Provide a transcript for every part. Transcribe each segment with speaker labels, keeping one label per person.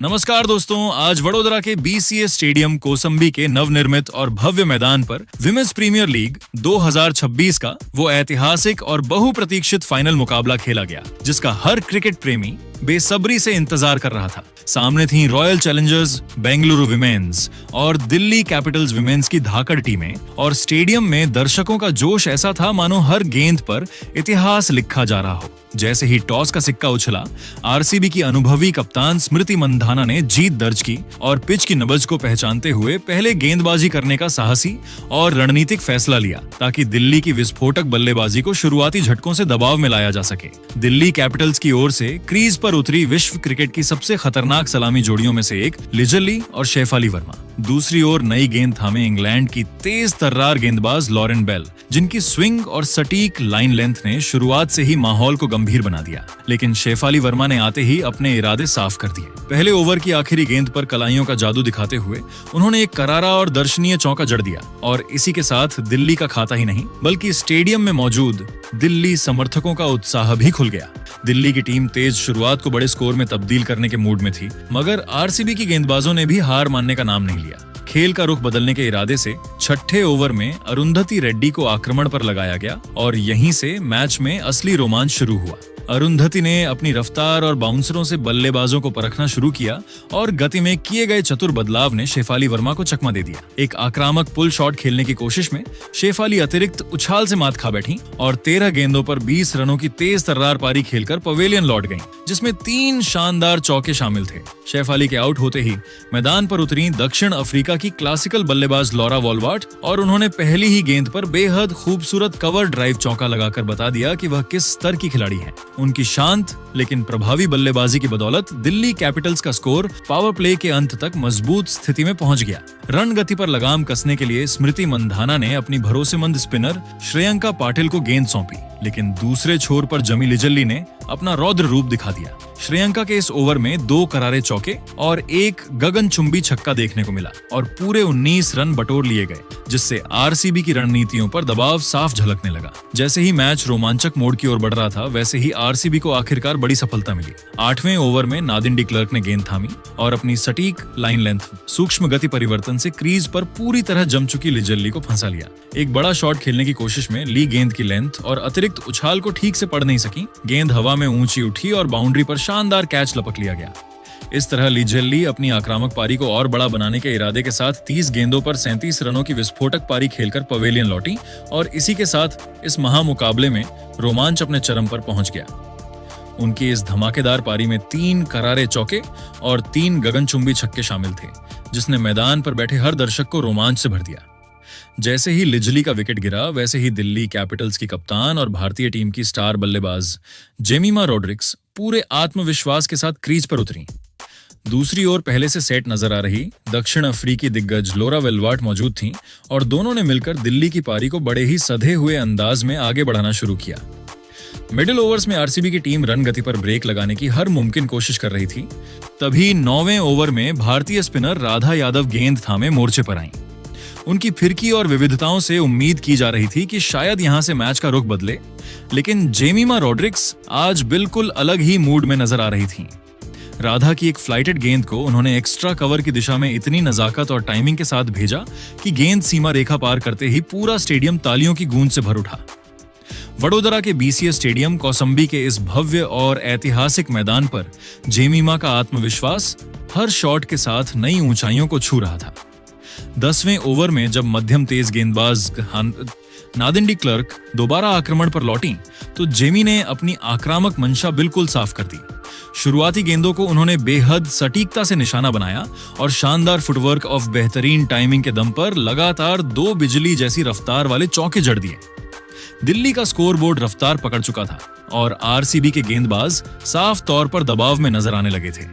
Speaker 1: नमस्कार दोस्तों, आज वडोदरा के बीसीए स्टेडियम कोसंबी के नवनिर्मित और भव्य मैदान पर विमेंस प्रीमियर लीग 2026 का वो ऐतिहासिक और बहुप्रतीक्षित फाइनल मुकाबला खेला गया, जिसका हर क्रिकेट प्रेमी बेसब्री से इंतजार कर रहा था। सामने थी रॉयल चैलेंजर्स बेंगलुरु विमेंस और दिल्ली कैपिटल्स विमेंस की धाकड़ टीमें, और स्टेडियम में दर्शकों का जोश ऐसा था मानो हर गेंद पर इतिहास लिखा जा रहा हो। जैसे ही टॉस का सिक्का उछला, आरसीबी की अनुभवी कप्तान स्मृति मंधाना ने जीत दर्ज की और पिच की नब्ज को पहचानते हुए पहले गेंदबाजी करने का साहसी और रणनीतिक फैसला लिया, ताकि दिल्ली की विस्फोटक बल्लेबाजी को शुरुआती झटकों से दबाव में लाया जा सके। दिल्ली कैपिटल्स की ओर से क्रीज पर उतरी विश्व क्रिकेट की सबसे खतरनाक सलामी जोड़ियों में से एक लिजली और शेफाली वर्मा। दूसरी ओर नई गेंद थामे इंग्लैंड की तेज तर्रार गेंदबाज लॉरेन बेल, जिनकी स्विंग और सटीक लाइन लेंथ ने शुरुआत से ही माहौल को गंभीर बना दिया। लेकिन शेफाली वर्मा ने आते ही अपने इरादे साफ कर दिए। पहले ओवर की आखिरी गेंद पर कलाइयों का जादू दिखाते हुए उन्होंने एक करारा और दर्शनीय चौका जड़ दिया, और इसी के साथ दिल्ली का खाता ही नहीं बल्कि स्टेडियम में मौजूद दिल्ली समर्थकों का उत्साह भी खुल गया। दिल्ली की टीम तेज शुरुआत को बड़े स्कोर में तब्दील करने के मूड में थी, मगर आरसीबी की गेंदबाजों ने भी हार मानने का नाम नहीं लिया। खेल का रुख बदलने के इरादे से छठे ओवर में अरुंधति रेड्डी को आक्रमण पर लगाया गया और यहीं से मैच में असली रोमांच शुरू हुआ। अरुंधति ने अपनी रफ्तार और बाउंसरों से बल्लेबाजों को परखना शुरू किया, और गति में किए गए चतुर बदलाव ने शेफाली वर्मा को चकमा दे दिया। एक आक्रामक पुल शॉट खेलने की कोशिश में शेफाली अतिरिक्त उछाल से मात खा बैठी और 13 गेंदों पर 20 रनों की तेज तर्रार पारी खेलकर पवेलियन लौट गईं, जिसमें 3 शानदार चौके शामिल थे। शेफाली के आउट होते ही मैदान पर उतरी दक्षिण अफ्रीका की क्लासिकल बल्लेबाज लॉरा वॉलवार्ट, और उन्होंने पहली ही गेंद पर बेहद खूबसूरत कवर ड्राइव चौका लगाकर बता दिया कि वह किस स्तर की खिलाड़ी हैं। उनकी शांत लेकिन प्रभावी बल्लेबाजी की बदौलत दिल्ली कैपिटल्स का स्कोर पावर प्ले के अंत तक मजबूत स्थिति में पहुंच गया। रन गति पर लगाम कसने के लिए स्मृति मंधाना ने अपनी भरोसेमंद स्पिनर श्रेयंका पाटिल को गेंद सौंपी, लेकिन दूसरे छोर पर जमी लिजली ने अपना रौद्र रूप दिखा दिया। श्रेयंका के इस ओवर में 2 करारे चौके और 1 गगनचुंबी छक्का देखने को मिला और पूरे 19 रन बटोर लिए गए, जिससे आरसीबी की रणनीतियों पर दबाव साफ झलकने लगा। जैसे ही मैच रोमांचक मोड़ की ओर बढ़ रहा था, वैसे ही आरसीबी को आखिरकार बड़ी सफलता मिली। 8वें ओवर में नादिन डी क्लर्क ने गेंद थामी और अपनी सटीक लाइन लेंथ, सूक्ष्म गति परिवर्तन से क्रीज पर पूरी तरह जम चुकी लिजली को फंसा लिया। एक बड़ा शॉट खेलने की कोशिश में ली गेंद की लेंथ और अतिरिक्त उछाल को ठीक से पढ़ नहीं सकी। गेंद हवा में ऊंची उठी और बाउंड्री पर शानदार कैच लपक लिया गया। इस तरह लिजली अपनी आक्रामक पारी को और बड़ा बनाने के इरादे के साथ 30 गेंदों पर 37 रनों की विस्फोटक पारी खेलकर पवेलियन लौटी, और इसी के साथ इस महामुकाबले में रोमांच अपने चरम पर पहुंच गया। उनकी इस धमाकेदार पारी में 3 करारे चौके और 3 गगनचुंबी छक्के शामिल थे, जिसने मैदान पर बैठे हर दर्शक को रोमांच से भर दिया। जैसे ही लिजली का विकेट गिरा, वैसे ही दिल्ली कैपिटल्स की कप्तान और भारतीय टीम की स्टार बल्लेबाज जेमिमा रॉड्रिक्स पूरे आत्मविश्वास के साथ क्रीज पर उतरी। दूसरी ओर पहले से सेट नजर आ रही दक्षिण अफ्रीकी दिग्गज लॉरा वॉलवार्ट मौजूद थीं, और दोनों ने मिलकर दिल्ली की पारी को बड़े ही सधे हुए अंदाज में आगे बढ़ाना शुरू किया। मिडिल ओवर्स में आरसीबी की टीम रन गति पर ब्रेक लगाने की हर मुमकिन कोशिश कर रही थी। तभी 9वें ओवर में भारतीय स्पिनर राधा यादव गेंद थामे मोर्चे पर आईं। उनकी फिरकी और विविधताओं से उम्मीद की जा रही थी कि शायद यहां से मैच का रुख बदले, लेकिन जेमिमा रॉड्रिक्स आज बिल्कुल अलग ही मूड में नजर आ रही थीं। राधा की एक फ्लाइटेड गेंद को उन्होंने एक्स्ट्रा कवर की दिशा में इतनी नजाकत और टाइमिंग के साथ भेजा कि गेंद सीमा रेखा पार करते ही पूरा स्टेडियम तालियों की गूंज से भर उठा। वडोदरा के बीसीए स्टेडियम कौसंबी के इस भव्य और ऐतिहासिक मैदान पर जेमिमा का आत्मविश्वास हर शॉट के साथ नई ऊंचाइयों को छू रहा था। 10वें ओवर में जब मध्यम तेज गेंदबाज नादिन डी क्लर्क दोबारा आक्रमण पर लौटी, तो जेमी ने अपनी आक्रामक मंशा बिल्कुल साफ कर दी। शुरुआती गेंदों को उन्होंने बेहद सटीकता से निशाना बनाया और शानदार फुटवर्क और बेहतरीन टाइमिंग के दम पर लगातार 2 बिजली जैसी रफ्तार वाले चौके जड़ दिए। दिल्ली का स्कोरबोर्ड रफ्तार पकड़ चुका था और आरसीबी के गेंदबाज साफ तौर पर दबाव में नजर आने लगे थे।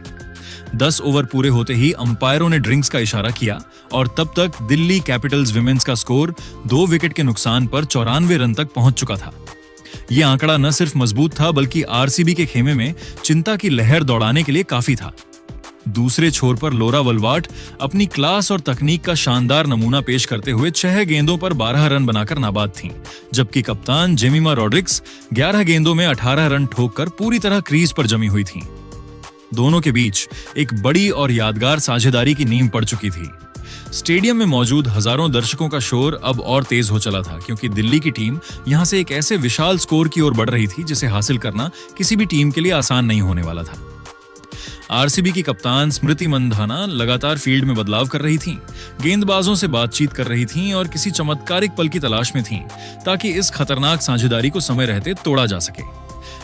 Speaker 1: 10 ओवर पूरे होते ही अंपायरों ने ड्रिंक्स का इशारा किया, और तब तक दिल्ली कैपिटल्स विमेंस का स्कोर 2 विकेट के नुकसान पर 94 रन तक पहुंच चुका था। यह आंकड़ा न सिर्फ मजबूत था, बल्कि आरसीबी के खेमे में चिंता की लहर दौड़ाने के लिए काफी था। दूसरे छोर पर लॉरा वॉलवार्ट अपनी क्लास और तकनीक का शानदार नमूना पेश करते हुए 6 गेंदों पर 12 रन बनाकर नाबाद थीं, जबकि कप्तान जेमिमा रॉड्रिक्स 11 गेंदों में 18 रन ठोककर पूरी तरह क्रीज पर जमी हुई थीं। दोनों के बीच एक बड़ी और यादगार साझेदारी की नींव पड़ चुकी थी। स्टेडियम में मौजूद हजारों दर्शकों का शोर अब और तेज हो चला था, क्योंकि दिल्ली की टीम यहां से एक ऐसे विशाल स्कोर की ओर बढ़ रही थी जिसे हासिल करना किसी भी टीम के लिए आसान नहीं होने वाला था। आरसीबी की कप्तान स्मृति मंधाना लगातार फील्ड में बदलाव कर रही थीं, गेंदबाजों से बातचीत कर रही थीं और किसी चमत्कारिक पल की तलाश में थीं ताकि इस खतरनाक साझेदारी को समय रहते तोड़ा जा सके।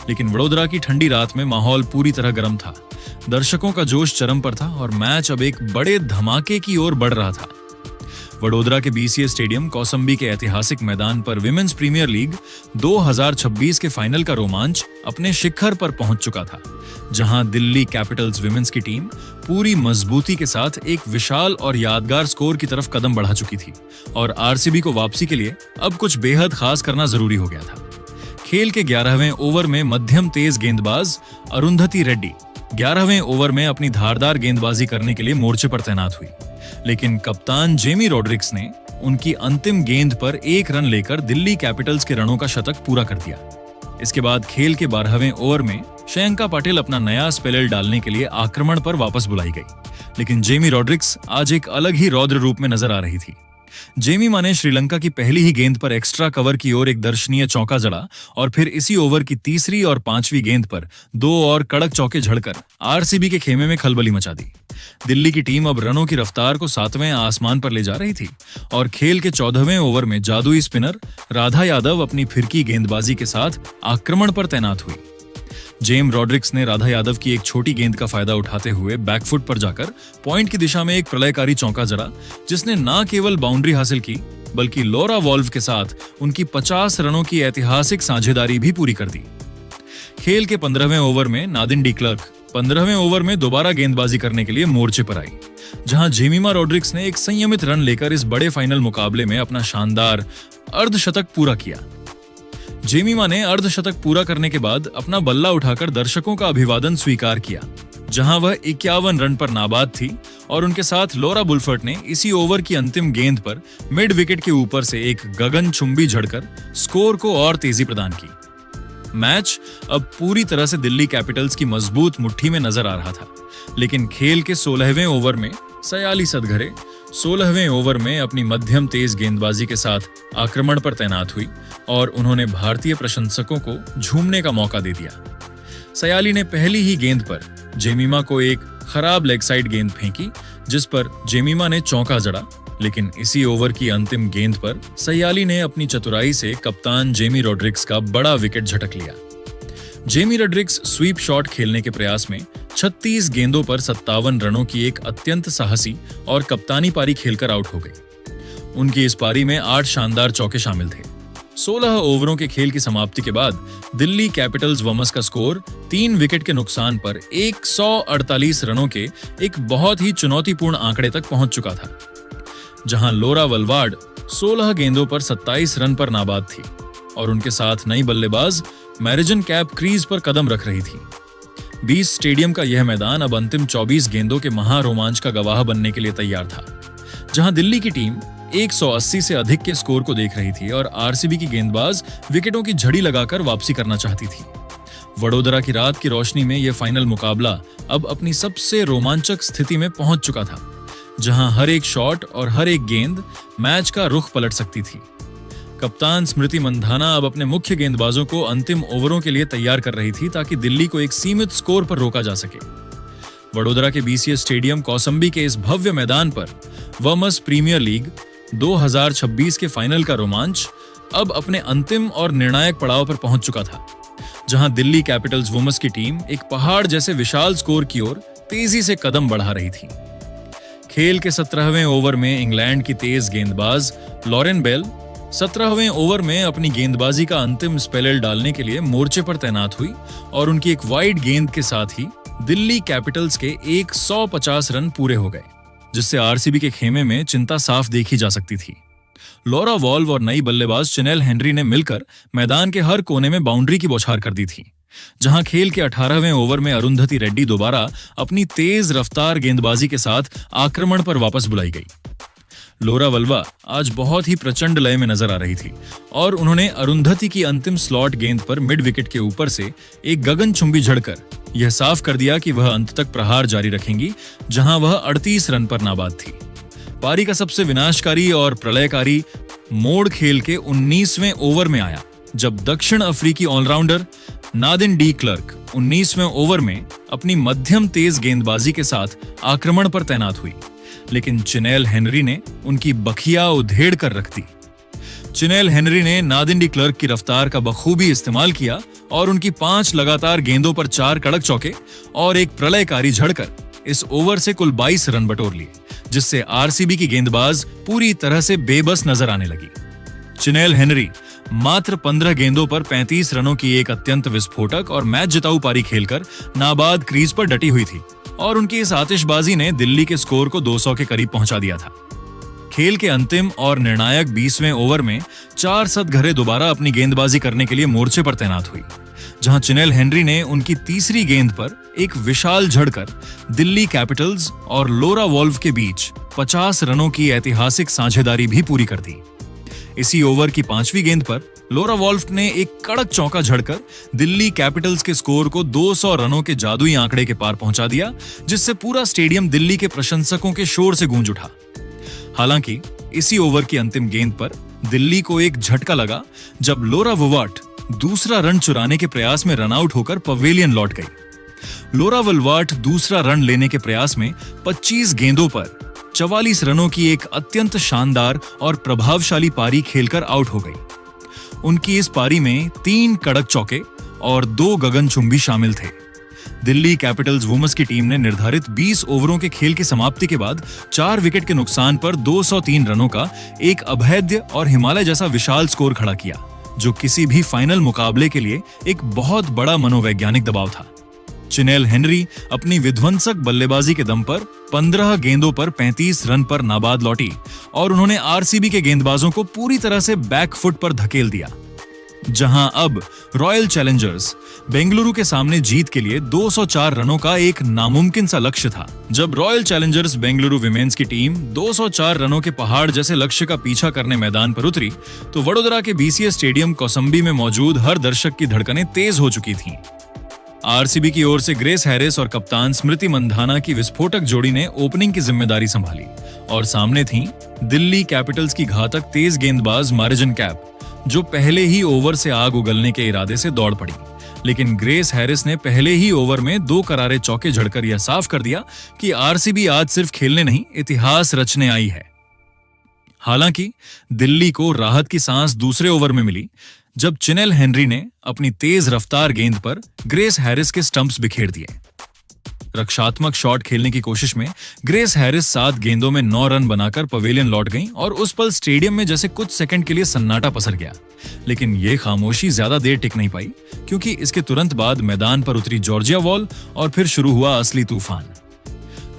Speaker 1: लेकिन वडोदरा की ठंडी रात में माहौल पूरी तरह गर्म था, दर्शकों का जोश चरम पर था और मैच अब एक बड़े धमाके की ओर बढ़ रहा था। वडोदरा के बीसीए स्टेडियम कौसंबी के ऐतिहासिक मैदान पर विमेंस प्रीमियर लीग 2026 के फाइनल का रोमांच अपने शिखर पर पहुंच चुका था, जहां दिल्ली कैपिटल्स विमेंस की टीम पूरी मजबूती के साथ एक विशाल और यादगार स्कोर की तरफ कदम बढ़ा चुकी थी और आरसीबी को वापसी के लिए अब कुछ बेहद खास करना जरूरी हो गया था। खेल के 11वें ओवर में मध्यम तेज गेंदबाज अरुंधति रेड्डी 11वें ओवर में अपनी धारदार गेंदबाजी करने के लिए मोर्चे पर तैनात हुई, लेकिन कप्तान जेमी रॉड्रिक्स ने उनकी अंतिम गेंद पर एक रन लेकर दिल्ली कैपिटल्स के रनों का शतक पूरा कर दिया। इसके बाद खेल के 12वें ओवर में श्रेयंका पाटिल अपना नया स्पेलर डालने के लिए आक्रमण पर वापस बुलाई गई, लेकिन जेमी रॉड्रिक्स आज एक अलग ही रौद्र रूप में नजर आ रही थी। जेमिमा ने श्रीलंका की पहली ही गेंद पर एक्स्ट्रा कवर की ओर एक दर्शनीय चौका जड़ा और फिर इसी ओवर की तीसरी और पांचवी गेंद पर 2 और कड़क चौके झड़कर आरसीबी के खेमे में खलबली मचा दी। दिल्ली की टीम अब रनों की रफ्तार को 7वें आसमान पर ले जा रही थी और खेल के 14वें ओवर में जादुई स्पिनर राधा यादव अपनी फिरकी गेंदबाजी के साथ आक्रमण पर तैनात हुई। जेम रॉड्रिक्स ने राधा यादव की एक छोटी गेंद का फायदा उठाते हुए बैकफुट पर जाकर पॉइंट की दिशा में एक प्रलयकारी चौका जड़ा, जिसने न केवल बाउंड्री हासिल की बल्कि लॉरा वॉल्व के साथ उनकी 50 रनों की ऐतिहासिक साझेदारी भी पूरी कर दी। खेल के 15वें ओवर में नादिन डी क्लर्क 15वें ओवर में दोबारा गेंदबाजी करने के लिए मोर्चे पर आई, जहां जेमिमा रॉड्रिक्स ने एक संयमित रन लेकर इस बड़े फाइनल मुकाबले में अपना शानदार अर्धशतक पूरा किया। जेमिमा ने अर्धशतक पूरा करने के बाद अपना बल्ला उठाकर दर्शकों का अभिवादन स्वीकार किया, जहां वह 51 रन पर नाबाद थी और उनके साथ लॉरा बुलफर्ट ने इसी ओवर की अंतिम गेंद पर मिड विकेट के ऊपर से एक गगनचुंबी झड़कर स्कोर को और तेजी प्रदान की। मैच अब पूरी तरह से दिल्ली कैपिटल्स की मजबूत मुट्ठी में नजर आ रहा था, लेकिन खेल के 16वें ओवर में सयाली सदघरे 16वें ओवर में अपनी मध्यम तेज गेंदबाजी के साथ आक्रमण पर तैनात हुई और उन्होंने भारतीय प्रशंसकों को झूमने का मौका दे दिया। सयाली ने पहली ही गेंद पर जेमिमा को एक खराब लेग साइड गेंद फेंकी, जिस पर जेमिमा ने चौका जड़ा, लेकिन इसी ओवर की अंतिम गेंद पर सयाली ने अपनी चतुराई से कप्तान जेमी रॉड्रिक्स का बड़ा विकेट झटक लिया। जेमी रॉड्रिक्स स्वीप शॉट खेलने के प्रयास में 36 गेंदों पर 57 रनों की एक अत्यंत साहसी और कप्तानी पारी खेलकर आउट हो गई। उनकी इस पारी में 8 शानदार चौके शामिल थे। 16 ओवरों के खेल की समाप्ति के बाद दिल्ली कैपिटल्स वुमेन्स का स्कोर 3 विकेट के नुकसान पर 148 रनों के एक बहुत ही चुनौतीपूर्ण आंकड़े तक पहुंच चुका था, जहां लॉरा वल्वार्ड 16 गेंदों पर 27 रन पर नाबाद थी और उनके साथ नई बल्लेबाज मैरिजन कैप क्रीज पर कदम रख रही थी। 20 स्टेडियम का यह मैदान अब अंतिम 24 गेंदों के महारोमांच का गवाह बनने के लिए तैयार था, जहां दिल्ली की टीम 180 से अधिक के स्कोर को देख रही थी और आरसीबी की गेंदबाज विकेटों की झड़ी लगाकर वापसी करना चाहती थी। वडोदरा की रात की रोशनी में यह फाइनल मुकाबला अब अपनी सबसे रोमांचक स्थिति में पहुंच चुका था, जहां हर एक शॉट और हर एक गेंद मैच का रुख पलट सकती थी। कप्तान स्मृति मंधाना अब अपने मुख्य गेंदबाजों को अंतिम ओवरों के लिए तैयार कर रही थी ताकि दिल्ली को एक सीमित स्कोर पर रोका जा सके। वडोदरा के बीसीए स्टेडियम कौसंबी के इस भव्य मैदान पर वुमेन्स प्रीमियर लीग 2026 के फाइनल का रोमांच अब अपने अंतिम और निर्णायक पड़ाव पर पहुंच चुका था, जहां दिल्ली कैपिटल्स वुमेन्स की टीम एक पहाड़ जैसे विशाल स्कोर की ओर तेजी से कदम बढ़ा रही थी। खेल के 17वें ओवर में इंग्लैंड की तेज गेंदबाज लॉरेन बेल 17वें ओवर में अपनी गेंदबाजी का अंतिम स्पेलर डालने के लिए मोर्चे पर तैनात हुई और उनकी एक वाइड गेंद के साथ ही दिल्ली कैपिटल्स के 150 रन पूरे हो गए, जिससे आरसीबी के खेमे में चिंता साफ देखी जा सकती थी। लॉरा वॉल्व और नई बल्लेबाज चेनेल हेनरी ने मिलकर मैदान के हर कोने में बाउंड्री की बौछार कर दी थी, जहां खेल के 18वें ओवर में अरुंधति रेड्डी दोबारा अपनी तेज रफ्तार गेंदबाजी के साथ आक्रमण पर वापस बुलाई गई। लॉरा वल्वा आज बहुत ही प्रचंड लय में नजर आ रही थी और उन्होंने अरुंधति की अंतिम स्लॉट गेंद पर मिड विकेट के ऊपर से एक गगनचुंबी झड़कर यह साफ कर दिया कि वह अंत तक प्रहार जारी रखेंगी, जहां वह 38 रन पर नाबाद थी। पारी का सबसे विनाशकारी और प्रलयकारी मोड़ खेल के 19वें ओवर में आया, जब दक्षिण अफ्रीकी ऑलराउंडर नादिन डी क्लर्क 19वें ओवर में अपनी मध्यम तेज गेंदबाजी के साथ आक्रमण पर तैनात हुई, लेकिन चिनेल हेनरी ने उनकी बखिया उधेड़ कर रख दी। चिनेल हेनरी ने नादिन डी क्लर्क की रफ्तार का बखूबी इस्तेमाल किया और उनकी 5 लगातार गेंदों पर 4 कड़क चौके और एक प्रलयकारी झड़कर इस ओवर से कुल 22 रन बटोर लिए, जिससे आरसीबी की गेंदबाज पूरी तरह से बेबस नजर आने लगी। चिनेल हेनरी मात्र 15 गेंदों पर 35 रनों की एक अत्यंत विस्फोटक और मैच जिताऊ पारी खेलकर नाबाद क्रीज पर डटी हुई थी और उनकी इस आतिशबाजी ने दिल्ली के स्कोर को 200 के करीब पहुंचा दिया था। खेल के अंतिम और निर्णायक 20वें ओवर में 4 सदघरे दोबारा अपनी गेंदबाजी करने के लिए मोर्चे पर तैनात हुई, जहां चिनेल हेनरी ने उनकी तीसरी गेंद पर एक विशाल झड़कर दिल्ली कैपिटल्स और लोरा वॉल्व के बीच 50 रनों की ऐतिहासिक साझेदारी भी पूरी कर दी। इसी ओवर की 5वीं गेंद पर लोरा वॉल्व ने एक कड़क चौका झड़कर दिल्ली कैपिटल्स के स्कोर को 200 रनों के जादुई आंकड़े के पार पहुंचा दिया, जिससे पूरा स्टेडियम दिल्ली के प्रशंसकों के शोर से गूंज उठा। हालांकि इसी ओवर की अंतिम गेंद पर दिल्ली को एक झटका लगा, जब लोरा वुवाट दूसरा रन चुराने के प्रयास में रन आउट होकर पवेलियन लौट गई। लोरा वुवाट दूसरा रन लेने के प्रयास में 25 गेंदों पर 44 रनों की एक अत्यंत शानदार और प्रभावशाली पारी खेलकर आउट हो गई। उनकी इस पारी में 3 कड़क चौके और 2 गगनचुंबी शामिल थे। दिल्ली कैपिटल्स वुमेन्स की टीम ने निर्धारित 20 ओवरों के खेल की समाप्ति के बाद 4 विकेट के नुकसान पर 203 रनों का एक अभेद्य और हिमालय जैसा विशाल स्कोर खड़ा किया, जो किसी भी फाइनल मुकाबले के लिए एक बहुत बड़ा मनोवैज्ञानिक दबाव था। चिनेल हेनरी अपनी विध्वंसक बल्लेबाजी के दम पर 15 गेंदों पर 35 रन पर नाबाद लौटी और उन्होंने आरसीबी के गेंदबाजों को पूरी तरह से बैकफुट पर धकेल दिया। जहां अब रॉयल चैलेंजर्स बेंगलुरु के सामने जीत के लिए 204 रनों का एक नामुमकिन सा लक्ष्य था। जब रॉयल चैलेंजर्स बेंगलुरु विमेंस की टीम 204 रनों के पहाड़ जैसे लक्ष्य का पीछा करने मैदान पर उतरी, तो वडोदरा के बीसीएस स्टेडियम कौसंबी में मौजूद हर दर्शक की धड़कनें तेज हो चुकी थीं। आरसीबी की ओर से ग्रेस हैरिस और कप्तान स्मृति मंधाना की विस्फोटक जोड़ी ने ओपनिंग की जिम्मेदारी संभाली और सामने थीं दिल्ली कैपिटल्स की घातक तेज गेंदबाज मारिजन कैप, जो पहले ही ओवर से आग उगलने के इरादे से दौड़ पड़ी। लेकिन ग्रेस हैरिस ने पहले ही ओवर में 2 करारे चौके झड़कर यह साफ कर दिया कि आरसीबी आज सिर्फ खेलने नहीं, इतिहास रचने आई है। हालांकि दिल्ली को राहत की सांस दूसरे ओवर में मिली, जब चिनेल हेनरी ने अपनी तेज रफ्तार गेंद पर ग्रेस हैरिस के स्टंप्स बिखेर दिए। रक्षात्मक शॉट खेलने की कोशिश में ग्रेस हैरिस 7 गेंदों में 9 रन बनाकर पवेलियन लौट गईं और उस पल स्टेडियम में जैसे कुछ सेकंड के लिए सन्नाटा पसर गया। लेकिन यह खामोशी ज्यादा देर टिक नहीं पाई, क्योंकि इसके तुरंत बाद मैदान पर उतरी जॉर्जिया वॉल और फिर शुरू हुआ असली तूफान।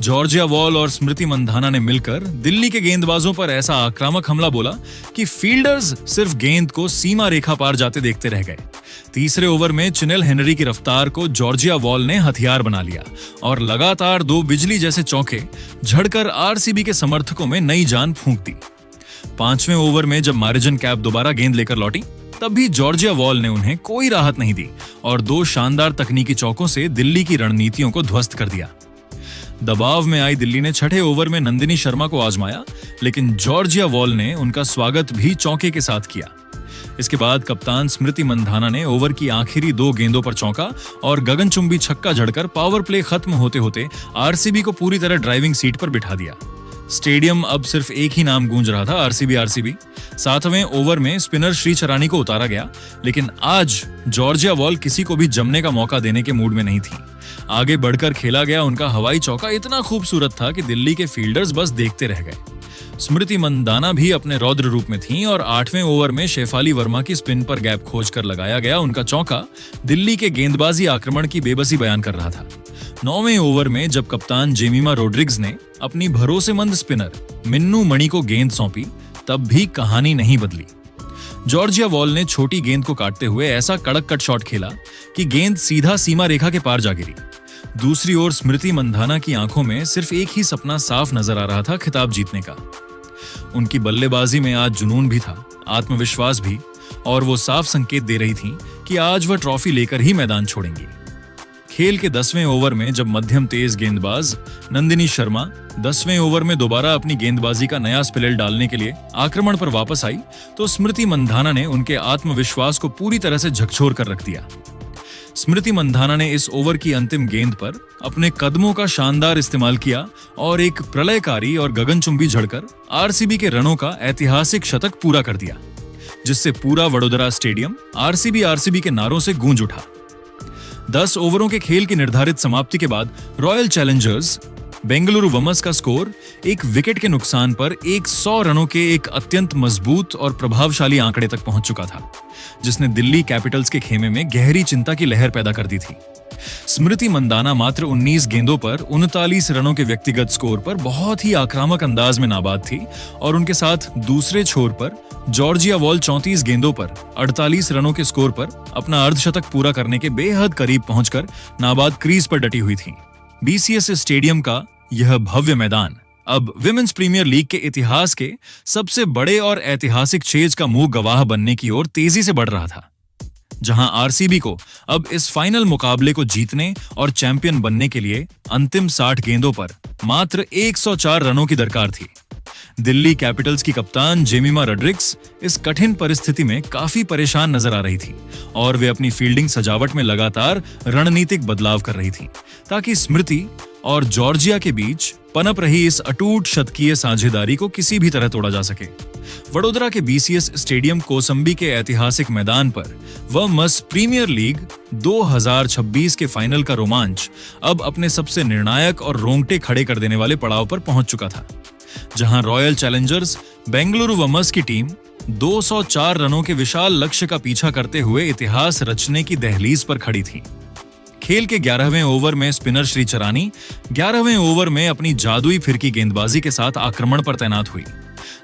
Speaker 1: जॉर्जिया वॉल और स्मृति मंधाना ने मिलकर दिल्ली के गेंदबाजों पर ऐसा आक्रामक हमला बोला कि फील्डर्स सिर्फ गेंद को सीमा रेखा पार जाते देखते रह गए। तीसरे ओवर में चिनेल हेनरी की रफ्तार को जॉर्जिया वॉल ने हथियार बना लिया और लगातार 2 बिजली जैसे चौके झड़कर आरसीबी के समर्थकों में नई जान फूंक दी। 5वें ओवर में जब मारिजन कैप दोबारा गेंद लेकर लौटी, तब भी जॉर्जिया वॉल ने उन्हें कोई राहत नहीं दी और 2 शानदार तकनीकी चौकों से दिल्ली की रणनीतियों को ध्वस्त कर दिया। दबाव में आई दिल्ली ने 6ठे ओवर में नंदिनी शर्मा को आजमाया, लेकिन जॉर्जिया वॉल ने उनका स्वागत भी चौके के साथ किया। इसके बाद कप्तान स्मृति मंधाना ने ओवर की आखिरी 2 गेंदों पर चौका और गगनचुंबी छक्का जड़कर पावर प्ले खत्म होते होते आरसीबी को पूरी तरह ड्राइविंग सीट पर बिठा दिया। स्टेडियम अब सिर्फ एक ही नाम गूंज रहा था, आरसीबी। 7वें ओवर में स्पिनर श्रीचरानी को उतारा गया, लेकिन आज जॉर्जिया वॉल किसी को भी जमने का मौका देने के मूड में नहीं थी। आगे बढ़कर खेला गया उनका हवाई चौका इतना खूबसूरत था कि दिल्ली के फील्डर्स बस देखते रह गए। स्मृति मंधाना भी अपने रौद्र रूप में थीं और 8वें ओवर में शेफाली वर्मा की स्पिन पर गैप खोजकर लगाया गया उनका चौका दिल्ली के गेंदबाजी आक्रमण की बेबसी बयान कर रहा था। 9वें ओवर में जब कप्तान जेमिमा रोड्रिग्स ने अपनी भरोसेमंद स्पिनर मिन्नू मणि को गेंद सौंपी, तब भी कहानी नहीं बदली। जॉर्जिया वॉल ने छोटी गेंद को काटते हुए ऐसा कड़क कट शॉट खेला कि गेंद सीधा सीमा रेखा के पार जा गिरी। दूसरी ओर स्मृति मंधाना की आंखों में सिर्फ एक ही सपना साफ नजर आ रहा था, खिताब जीतने का। उनकी बल्लेबाजी में आज जुनून भी था, आत्मविश्वास भी, और वो साफ संकेत दे रही थीं कि आज वह ट्रॉफी लेकर ही मैदान छोड़ेंगी। खेल के 10वें ओवर में जब मध्यम तेज गेंदबाज नंदिनी शर्मा 10वें ओवर में दोबारा अपनी गेंदबाजी का नया स्पेल डालने के लिए आक्रमण पर वापस आई, तो स्मृति मंधाना ने उनके आत्मविश्वास को पूरी तरह से झकझोर कर रख दिया। स्मृति मंधाना ने इस ओवर की अंतिम गेंद पर अपने कदमों का शानदार इस्तेमाल किया और एक प्रलयकारी और गगनचुंबी झड़कर आरसीबी के रनों का ऐतिहासिक शतक पूरा कर दिया, जिससे पूरा वडोदरा स्टेडियम आरसीबी के नारों से गूंज उठा। 10 ओवरों के खेल की निर्धारित समाप्ति के बाद रॉयल चैलेंजर्स बेंगलुरु वमस का स्कोर एक विकेट के नुकसान पर 100 रनों के एक अत्यंत मजबूत और प्रभावशाली आंकड़े तक पहुंच चुका था, जिसने दिल्ली कैपिटल्स के खेमे में गहरी चिंता की लहर पैदा कर दी थी। स्मृति मंधाना मात्र 19 गेंदों पर 39 रनों के व्यक्तिगत स्कोर पर बहुत ही आक्रामक अंदाज में नाबाद थी और उनके साथ दूसरे छोर पर जॉर्जिया वॉल 34 गेंदों पर 48 रनों के स्कोर पर अपना अर्धशतक पूरा करने के बेहद करीब पहुंचकर नाबाद क्रीज पर डटी हुई थी। बीसीएस स्टेडियम का यह भव्य मैदान अब विमेंस प्रीमियर लीग के इतिहास के सबसे बड़े और ऐतिहासिक चेज का मुंह गवाह बनने की ओर तेजी से बढ़ रहा था, जहां आरसीबी को अब इस फाइनल मुकाबले को जीतने और चैंपियन बनने के लिए अंतिम 60 गेंदों पर मात्र 104 रनों की दरकार थी। दिल्ली कैपिटल्स की कप्तान जेमिमा रड्रिक्स इस कठिन परिस्थिति में काफी परेशान नजर आ रही थी और वे अपनी फील्डिंग सजावट में लगातार रणनीतिक बदलाव कर रही थी, ताकि स्मृति और जॉर्जिया के बीच पनप रही इस अटूट शतकीय साझेदारी को किसी भी तरह तोड़ा जा सके। वडोदरा के बीसीएस स्टेडियम कोसंबी के ऐतिहासिक मैदान पर वमस प्रीमियर लीग 2026 के फाइनल का रोमांच अब अपने सबसे निर्णायक और रोंगटे खड़े कर देने वाले पड़ाव पर पहुंच चुका था, जहां रॉयल चैलेंजर्स बेंगलुरु वमस की टीम 204 रनों के विशाल लक्ष्य का पीछा करते हुए इतिहास रचने की दहलीज पर खड़ी थी। खेल के 11वें ओवर में स्पिनर श्री चरानी 11वें ओवर में अपनी जादुई फिरकी गेंदबाजी के साथ आक्रमण पर तैनात हुई,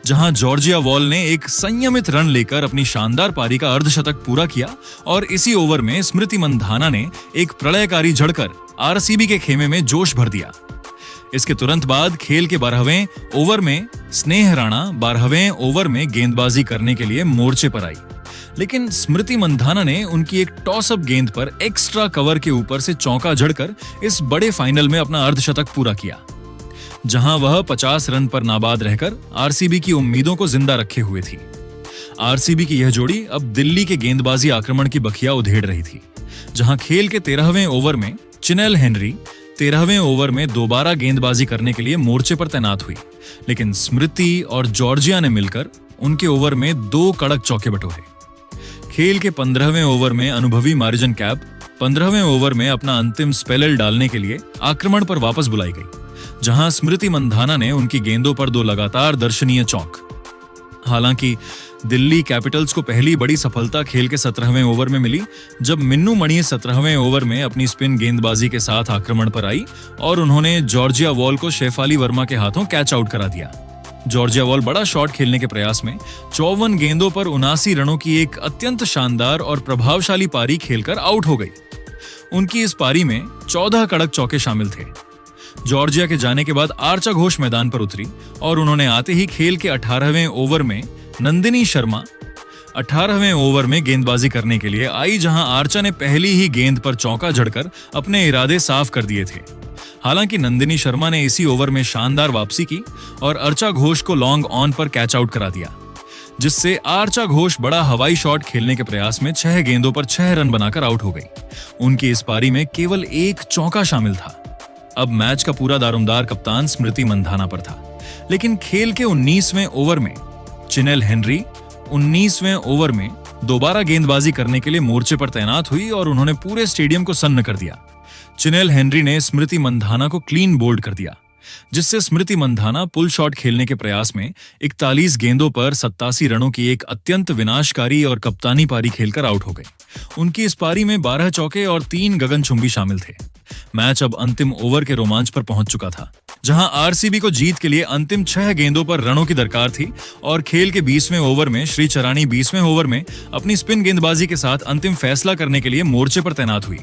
Speaker 1: जहां जॉर्जिया वॉल ने एक संयमित रन लेकर अपनी शानदार पारी का अर्धशतक पूरा किया और इसी ओवर में स्मृति मंधाना ने एक प्रलयकारी झड़कर आरसीबी के खेमे में जोश भर दिया। इसके तुरंत बाद खेल के 12वें ओवर में स्नेह राणा 12वें ओवर में गेंदबाजी करने के लिए मोर्चे पर आई, लेकिन स्मृति मंधाना ने उनकी एक टॉस अप गेंद पर एक्स्ट्रा कवर के ऊपर से चौका जड़कर इस बड़े फाइनल में अपना अर्धशतक पूरा किया, जहां वह 50 रन पर नाबाद रहकर आरसीबी की उम्मीदों को जिंदा रखे हुए थी। आरसीबी की यह जोड़ी अब दिल्ली के गेंदबाजी आक्रमण की बखिया उधेड़ रही थी, जहां खेल के 13वें ओवर में चिनेल हेनरी 13वें ओवर में दोबारा गेंदबाजी करने के लिए मोर्चे पर तैनात हुई, लेकिन स्मृति और जॉर्जिया ने मिलकर उनके ओवर में 2 कड़क चौके बटोरे। खेल के 15वें ओवर में अनुभवी मारिजन कैप 15वें ओवर में अपना अंतिम स्पेल डालने के लिए आक्रमण पर वापस बुलाई गई, जहां स्मृति मंधाना ने उनकी गेंदों पर 2 लगातार दर्शनीय चौक। हालांकि दिल्ली कैपिटल्स को पहली बड़ी सफलता खेल के 17वें ओवर में मिली, जब मिन्नू मणि 17वें ओवर में अपनी स्पिन गेंदबाजी के साथ आक्रमण पर आई और उन्होंने जॉर्जिया वॉल को शेफाली वर्मा के हाथों कैच आउट करा दिया। जॉर्जिया वॉल बड़ा शॉट खेलने के प्रयास में 54 गेंदों पर 79 रनों की एक अत्यंत शानदार और प्रभावशाली पारी खेलकर आउट हो गई। उनकी इस पारी में 14 कड़क चौके शामिल थे। जॉर्जिया के जाने के बाद आर्चा घोष मैदान पर उतरी और उन्होंने आते ही खेल के 18वें ओवर में नंदिनी शर्मा 18वें ओवर में गेंदबाजी करने के लिए आई, जहां आर्चा ने पहली ही गेंद पर चौका जड़कर अपने इरादे साफ कर दिए थे। हालांकि नंदिनी शर्मा ने इसी ओवर में शानदार वापसी की और अर्चा घोष को लॉन्ग ऑन पर कैच आउट करा दिया, जिससे आर्चा घोष बड़ा हवाई शॉट खेलने के प्रयास में 6 गेंदों पर 6 रन बनाकर आउट हो गई। उनकी इस पारी में केवल 1 चौका शामिल था। अब मैच का पूरा दारोमदार कप्तान स्मृति मंधाना पर था, लेकिन खेल के 19वें ओवर में चिनेल हेनरी 19वें ओवर में दोबारा गेंदबाजी करने के लिए मोर्चे पर तैनात हुई और उन्होंने पूरे स्टेडियम को सन्न कर दिया। चिनेल हेनरी ने स्मृति मंधाना को क्लीन बोल्ड कर दिया, जिससे स्मृति मंधाना पुल शॉट खेलने के प्रयास में 41 गेंदों पर 87 रनों की एक अत्यंत विनाशकारी और कप्तानी पारी खेलकर आउट हो गए। उनकी इस पारी में 12 चौके और 3 गगनचुंबी शामिल थे। मैच अब अंतिम ओवर के रोमांच पर पहुंच चुका था, जहां आरसीबी को जीत के लिए अंतिम 6 गेंदों पर रनों की दरकार थी और खेल के 20वें ओवर में श्री चरानी 20वें ओवर में अपनी स्पिन गेंदबाजी के साथ अंतिम फैसला करने के लिए मोर्चे पर तैनात हुई।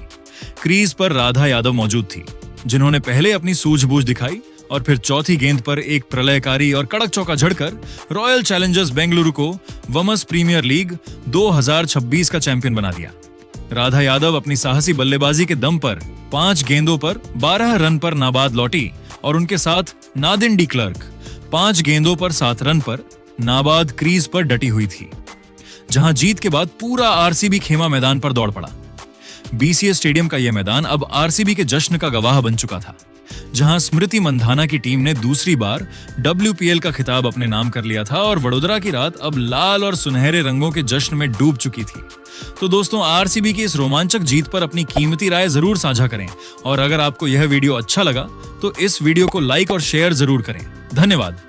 Speaker 1: क्रीज पर राधा यादव मौजूद थी, जिन्होंने पहले अपनी सूझबूझ दिखाई और फिर चौथी गेंद पर एक प्रलयकारी और कड़क चौका झड़कर रॉयल चैलेंजर्स बेंगलुरु को वमस प्रीमियर लीग 2026 का चैंपियन बना दिया। राधा यादव अपनी साहसी बल्लेबाजी के दम पर 5 गेंदों पर 12 रन पर नाबाद लौटी और उनके साथ नादिन डी क्लर्क 5 गेंदों पर 7 रन पर नाबाद क्रीज पर डटी हुई थी, जहां जीत के बाद पूरा आरसीबी खेमा मैदान पर दौड़ पड़ा। बीसीए स्टेडियम का यह मैदान अब आरसीबी के जश्न का गवाह बन चुका था, जहां स्मृति मंधाना की टीम ने दूसरी बार WPL का खिताब अपने नाम कर लिया था और वडोदरा की रात अब लाल और सुनहरे रंगों के जश्न में डूब चुकी थी। तो दोस्तों, आरसीबी की इस रोमांचक जीत पर अपनी कीमती राय जरूर साझा करें और अगर आपको यह वीडियो अच्छा लगा तो इस वीडियो को लाइक और शेयर जरूर करें। धन्यवाद।